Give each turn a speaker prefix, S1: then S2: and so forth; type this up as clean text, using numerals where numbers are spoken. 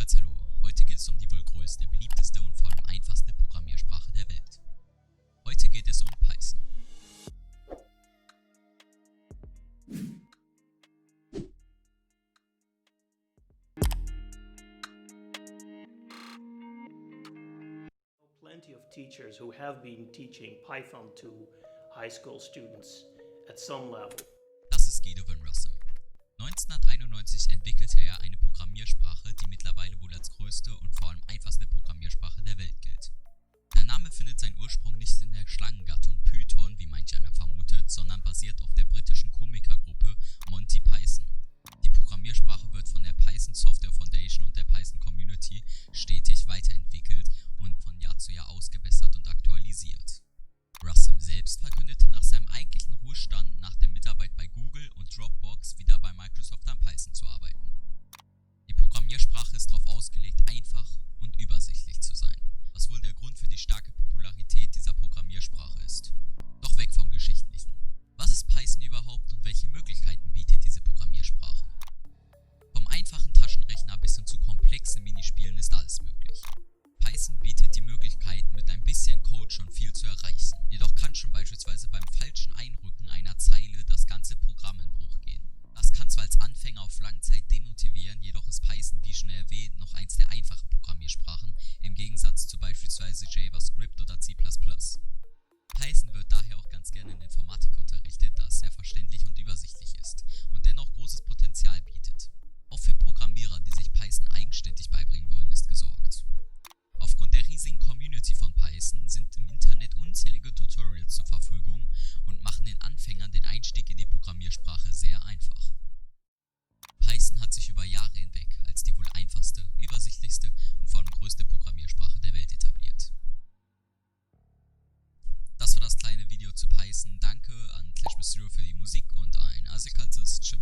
S1: Nochmals hallo. Heute geht es um die wohl größte, beliebteste und vor allem einfachste Programmiersprache der Welt. Heute geht es um Python.
S2: Plenty of teachers who have been teaching Python to high school students at some level.
S1: Das ist Guido van Rossum. 1991 entwickelte er eine Programmiersprache, die mittlerweile wohl als größte und vor allem einfachste Programmiersprache der Welt gilt. Der Name findet seinen Ursprung nicht in der Schlangengattung Python, wie manch einer vermutet, sondern basiert auf der britischen Komikergruppe Monty Python. Die Programmiersprache wird von der Python Software Foundation und der Python Community stetig weiterentwickelt und von Jahr zu Jahr ausgebessert und aktualisiert. Rossum selbst verkündete nach seinem eigentlichen Ruhestand nach der Mitarbeit bei Google und Dropbox wieder bei Microsoft an Python zu arbeiten. Die Programmiersprache ist darauf ausgelegt, einfach und übersichtlich zu sein, was wohl der Grund für die starke Popularität dieser Programmiersprache ist. Doch weg vom Geschichtlichen. Was ist Python überhaupt und welche Möglichkeiten bietet diese Programmiersprache? Vom einfachen Taschenrechner bis hin zu komplexen Minispielen ist alles möglich. Python bietet die Möglichkeit, mit ein bisschen Code schon viel zu erreichen. Jedoch kann schon beispielsweise beim falschen Einrücken einer Zeile das ganze Programm in Bruch gehen. Das kann zwar als Anfänger auf Langzeit demotivieren, jedoch ist Python, wie schon erwähnt, noch eins der einfachen Programmiersprachen, im Gegensatz zu beispielsweise Javascript oder C++. Python wird daher auch ganz gerne in Informatik unterrichtet, da es sehr verständlich und übersichtlich ist und dennoch großes Potenzial bietet. Auch für Programmierer, die sich Python eigenständig beibringen wollen, ist gesorgt. Aufgrund der riesigen Community von Python sind im Internet unzählige Tutorials zur Verfügung und machen den Anfängern den Einstieg in die Programmiersprache sehr einfach. Python hat sich über Jahre hinweg als die wohl einfachste, übersichtlichste und vor allem größte Programmiersprache der Welt etabliert. Das war das kleine Video zu Python. Danke an bspw für die Musik und ein asikaltes Tschüss.